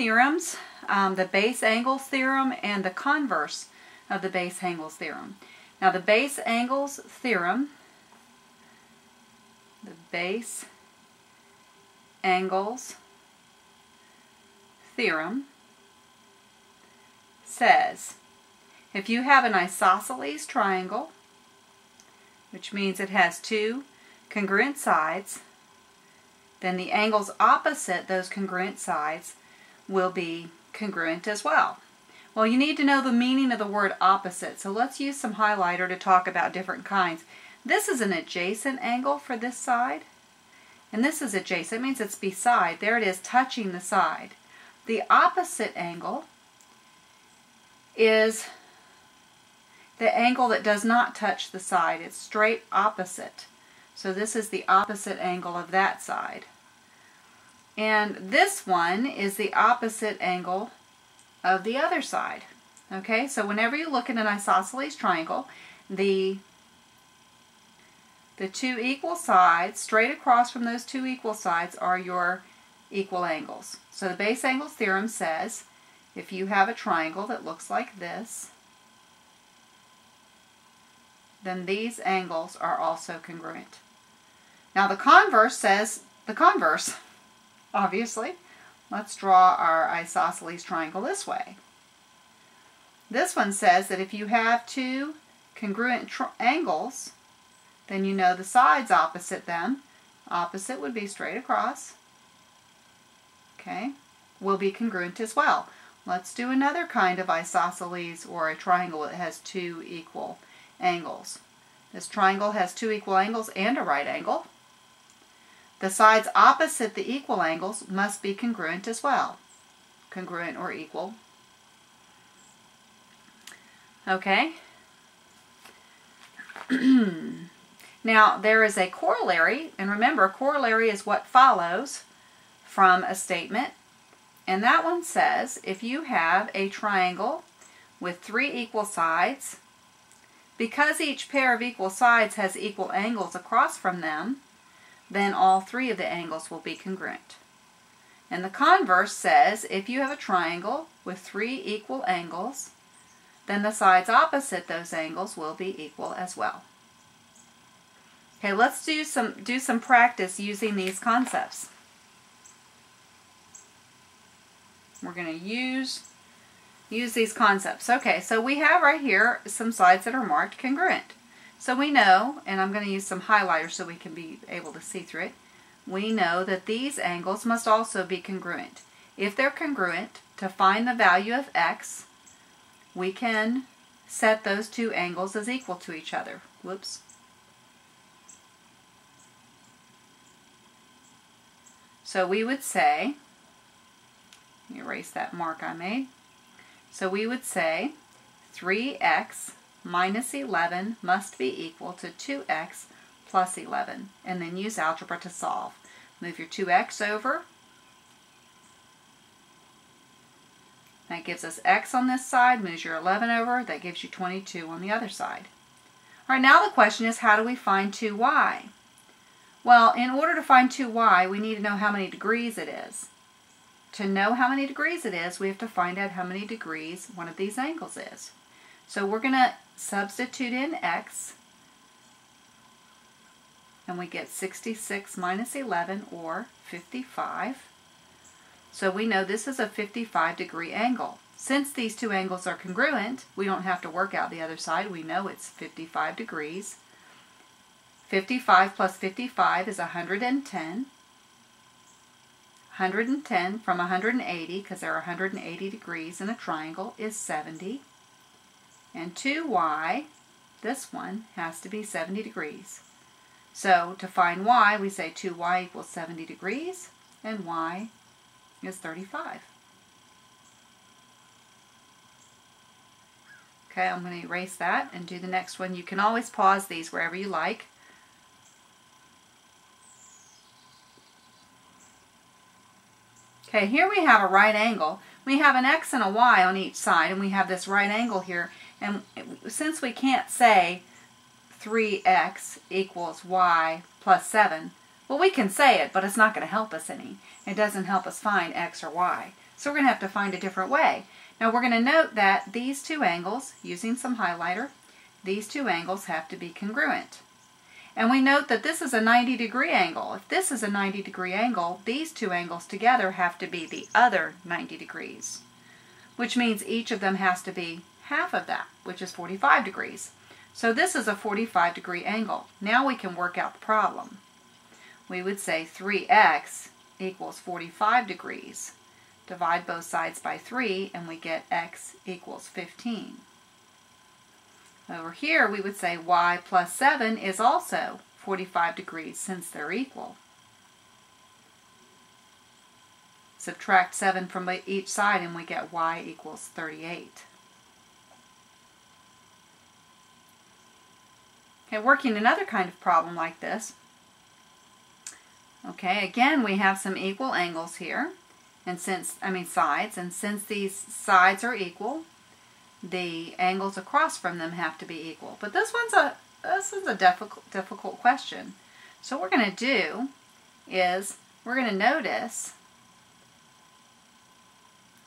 theorems, the base angles theorem and the converse of the base angles theorem. Now the base angles theorem, says if you have an isosceles triangle, which means it has two congruent sides, then the angles opposite those congruent sides will be congruent as well. Well, you need to know the meaning of the word opposite, so let's use some highlighter to talk about different kinds. This is an adjacent angle for this side, and this is adjacent. It means it's beside. There it is, touching the side. The opposite angle is the angle that does not touch the side. It's straight opposite. So this is the opposite angle of that side. And this one is the opposite angle of the other side. Okay, so whenever you look at an isosceles triangle, the two equal sides, straight across from those two equal sides, are your equal angles. So the base angles theorem says if you have a triangle that looks like this, then these angles are also congruent. Now the converse says the converse, obviously. Let's draw our isosceles triangle this way. This one says that if you have two congruent angles, then you know the sides opposite them. Opposite would be straight across. Okay, will be congruent as well. Let's do another kind of isosceles, or a triangle that has two equal angles. This triangle has two equal angles and a right angle. The sides opposite the equal angles must be congruent as well. Congruent or equal. Okay. Now there is a corollary, and remember, a corollary is what follows from a statement. And that one says if you have a triangle with three equal sides, because each pair of equal sides has equal angles across from them, then all three of the angles will be congruent. And the converse says if you have a triangle with three equal angles, then the sides opposite those angles will be equal as well. Okay, let's do some practice using these concepts. We're going to use these concepts. Okay, so we have right here some sides that are marked congruent. So we know, and I'm going to use some highlighters so we can be able to see through it, we know that these angles must also be congruent. If they're congruent, to find the value of x, we can set those two angles as equal to each other. Whoops. So we would say, let me erase that mark I made. So we would say 3x minus 11 must be equal to 2x plus 11, and then use algebra to solve. Move your 2x over. That gives us x on this side. Move your 11 over. That gives you 22 on the other side. All right, now the question is, how do we find 2y? Well, in order to find 2y, we need to know how many degrees it is. To know how many degrees it is, we have to find out how many degrees one of these angles is. So we're going to substitute in x, and we get 66 minus 11, or 55. So we know this is a 55-degree angle. Since these two angles are congruent, we don't have to work out the other side. We know it's 55 degrees. 55 plus 55 is 110. 110 from 180, because there are 180 degrees in a triangle, is 70. And 2y, this one, has to be 70 degrees. So to find y, we say 2y equals 70 degrees, and y is 35. Okay, I'm going to erase that and do the next one. You can always pause these wherever you like. Okay, here we have a right angle. We have an x and a y on each side, and we have this right angle here. And since we can't say 3x equals y plus 7, well, we can say it, but it's not going to help us any. It doesn't help us find x or y. So we're going to have to find a different way. Now we're going to note that these two angles, using some highlighter, these two angles have to be congruent. And we note that this is a 90-degree angle. If this is a 90-degree angle, these two angles together have to be the other 90 degrees, which means each of them has to be half of that, which is 45 degrees. So this is a 45-degree angle. Now we can work out the problem. We would say 3x equals 45 degrees. Divide both sides by 3 and we get x equals 15. Over here we would say y plus 7 is also 45 degrees since they're equal. Subtract 7 from each side and we get y equals 38. Okay, working another kind of problem like this. Okay, again we have some equal angles here, and sides, and since these sides are equal, the angles across from them have to be equal. But this is a difficult question. So what we're going to do is we're going to notice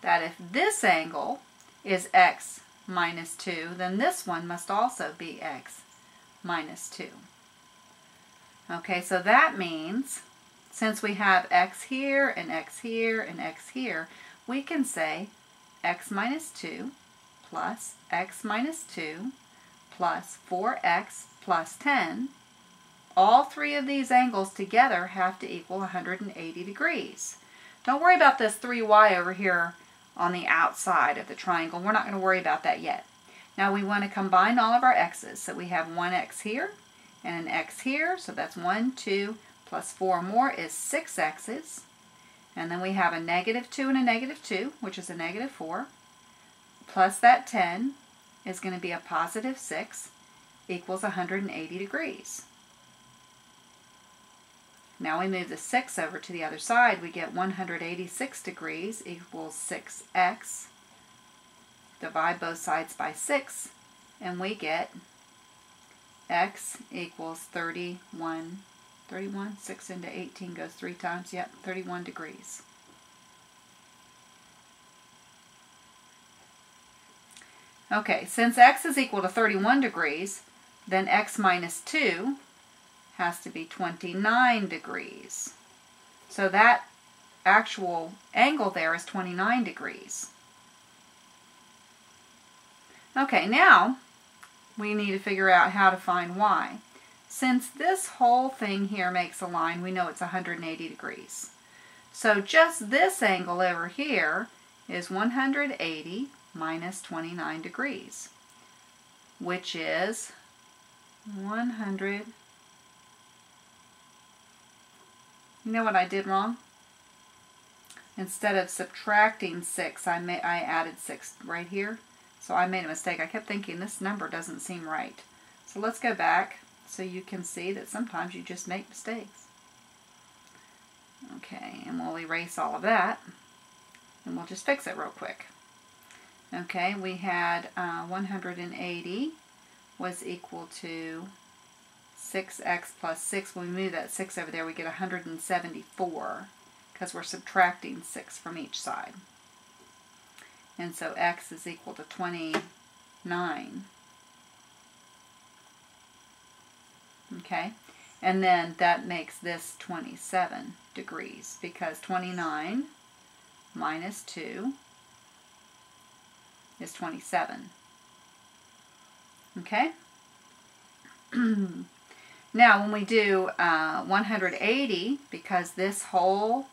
that if this angle is x minus 2, then this one must also be x minus 2. Okay, so that means since we have x here and x here and x here, we can say x minus 2 plus x minus 2 plus 4x plus 10. All three of these angles together have to equal 180 degrees. Don't worry about this 3y over here on the outside of the triangle. We're not going to worry about that yet. Now we want to combine all of our x's. So we have one x here and an x here. So that's 1, 2, plus 4 more is 6 x's. And then we have a negative 2 and a negative 2, which is a negative 4. Plus that 10 is going to be a positive 6, equals 180 degrees. Now we move the 6 over to the other side. We get 186 degrees equals 6x. Divide both sides by 6, and we get x equals 31. 31, 6 into 18 goes 3 times. Yep, 31 degrees. Okay, since x is equal to 31 degrees, then x minus 2 has to be 29 degrees. So that actual angle there is 29 degrees. Okay, now we need to figure out how to find y. Since this whole thing here makes a line, we know it's 180 degrees. So just this angle over here is 180 minus 29 degrees, which is 100. You know what I did wrong? Instead of subtracting 6, I added 6 right here. So I made a mistake. I kept thinking this number doesn't seem right. So let's go back so you can see that sometimes you just make mistakes. Okay, and we'll erase all of that, and we'll just fix it real quick. Okay, we had 180 was equal to 6x plus 6. When we move that 6 over there, we get 174 because we're subtracting 6 from each side. And so x is equal to 29. Okay, and then that makes this 27 degrees because 29 minus 2 is 27. Okay? Now when we do 180, because this whole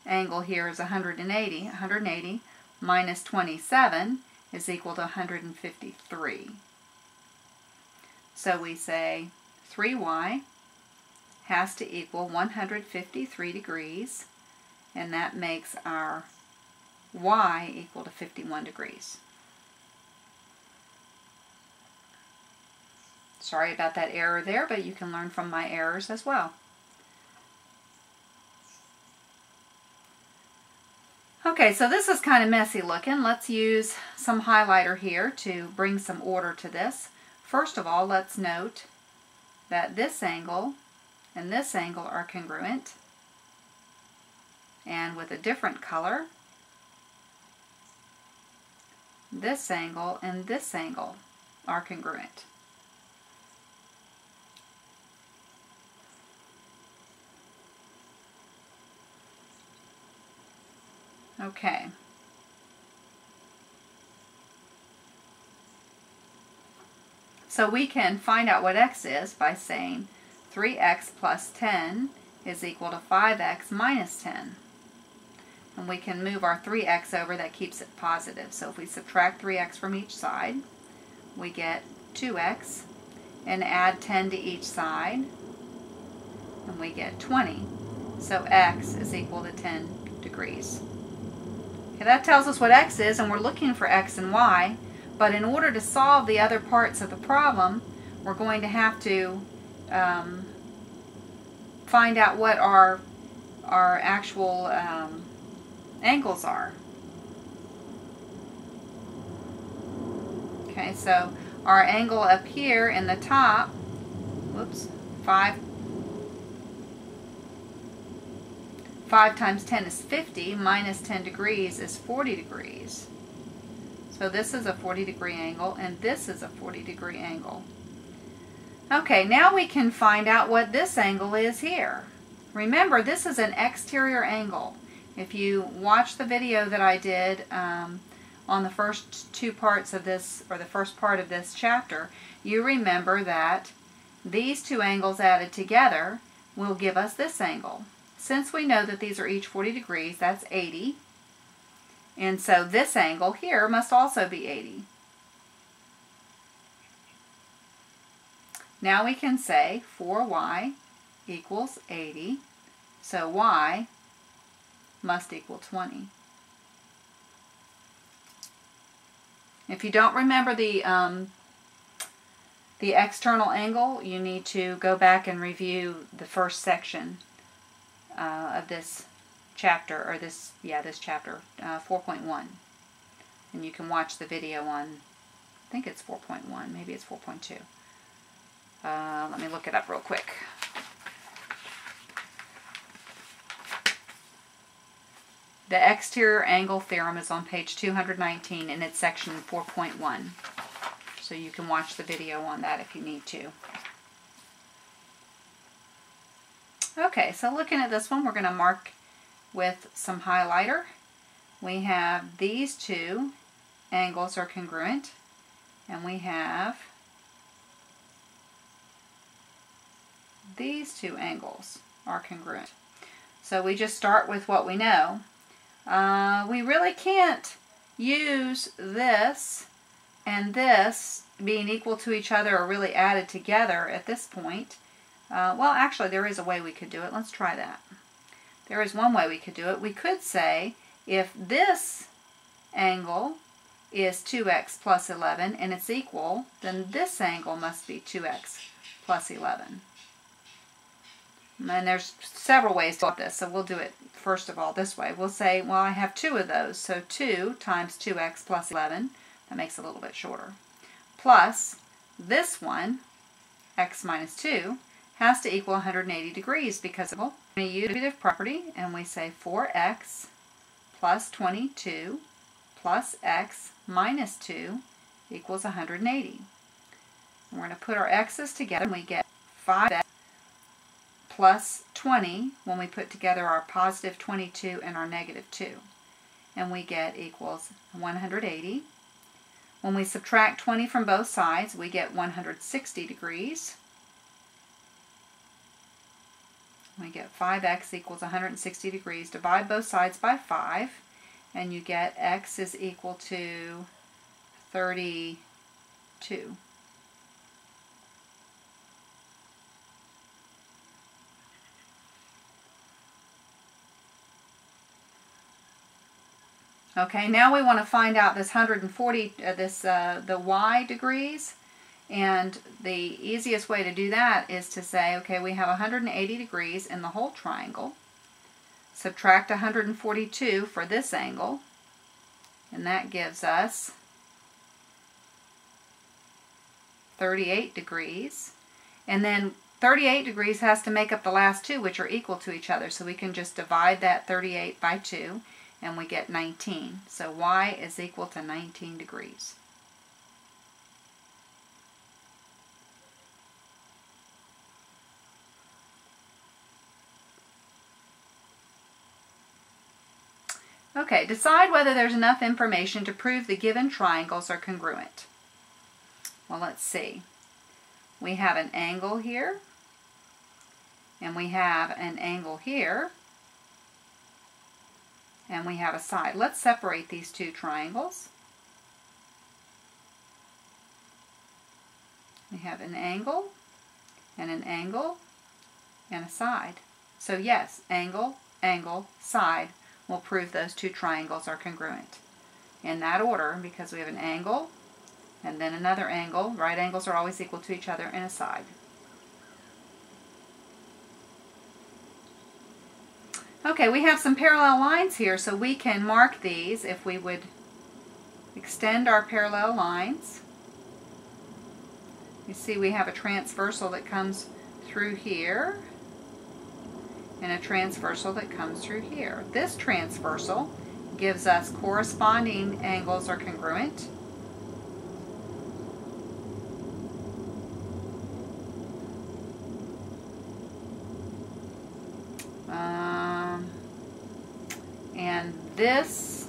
angle here is 180 minus 27 is equal to 153. So we say 3y has to equal 153 degrees, and that makes our y equal to 51 degrees. Sorry about that error there, but you can learn from my errors as well. Okay, so this is kind of messy looking. Let's use some highlighter here to bring some order to this. First of all, let's note that this angle and this angle are congruent. And with a different color, this angle, and this angle are congruent. Okay. So we can find out what x is by saying 3x plus 10 is equal to 5x minus 10. And we can move our 3x over, that keeps it positive. So if we subtract 3x from each side, we get 2x, and add 10 to each side, and we get 20. So x is equal to 10 degrees. Okay, that tells us what x is, and we're looking for x and y. But in order to solve the other parts of the problem, we're going to have to find out what our actual angles are. Okay, so our angle up here in the top, whoops, 5 times 10 is 50, minus 10 degrees is 40 degrees. So this is a 40-degree angle, and this is a 40-degree angle. Okay, now we can find out what this angle is here. Remember, this is an exterior angle. If you watch the video that I did on the first two parts of this, or the first part of this chapter, you remember that these two angles added together will give us this angle. Since we know that these are each 40 degrees, that's 80. And so this angle here must also be 80. Now we can say 4y equals 80, so y must equal 20. If you don't remember the external angle, you need to go back and review the first section of this chapter, or this chapter, 4.1. And you can watch the video on, I think it's 4.1, maybe it's 4.2. Let me look it up real quick. The exterior angle theorem is on page 219, and it's section 4.1. So you can watch the video on that if you need to. Okay, so looking at this one, we're going to mark with some highlighter. We have these two angles are congruent, and we have these two angles are congruent. So we just start with what we know. We really can't use this and this being equal to each other or really added together at this point. Well, actually, there is a way we could do it. Let's try that. There is one way we could do it. We could say if this angle is 2x plus 11 and it's equal, then this angle must be 2x plus 11. And there's several ways to do this, so we'll do it first of all this way. We'll say, well, I have two of those, so 2 times 2x plus 11, that makes it a little bit shorter, plus this one, x minus 2, has to equal 180 degrees because we're going to use the derivative property, and we say 4x plus 22 plus x minus 2 equals 180. And we're going to put our x's together, and we get 5x plus 20 when we put together our positive 22 and our negative 2. And we get equals 180. When we subtract 20 from both sides, we get 160 degrees. We get 5x equals 160 degrees. Divide both sides by 5, and you get x is equal to 32. Okay, now we want to find out this 140, the y degrees, and the easiest way to do that is to say, okay, we have 180 degrees in the whole triangle. Subtract 142 for this angle, and that gives us 38 degrees. And then 38 degrees has to make up the last two, which are equal to each other, so we can just divide that 38 by 2. and we get 19. So y is equal to 19 degrees. Okay, decide whether there's enough information to prove the given triangles are congruent. Well, let's see. We have an angle here, and we have an angle here, and we have a side. Let's separate these two triangles. We have an angle, and a side. So yes, angle, angle, side will prove those two triangles are congruent. In that order, because we have an angle, and then another angle. Right angles are always equal to each other, and a side. Okay, we have some parallel lines here, so we can mark these if we would extend our parallel lines. You see we have a transversal that comes through here, and a transversal that comes through here. This transversal gives us corresponding angles are congruent. And this,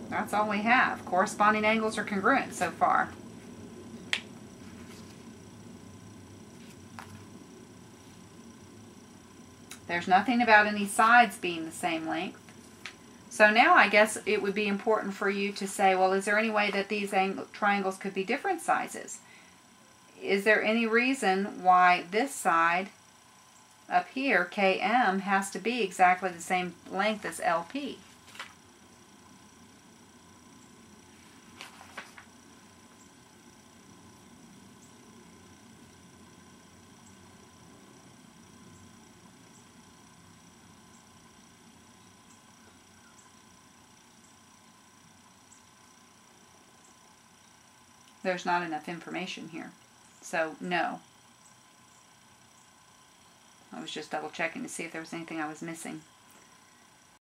that's all we have. Corresponding angles are congruent so far. There's nothing about any sides being the same length. So now I guess it would be important for you to say, well, is there any way that these triangles could be different sizes? Is there any reason why this side up here, KM, has to be exactly the same length as LP? There's not enough information here. So, no. I was just double checking to see if there was anything I was missing.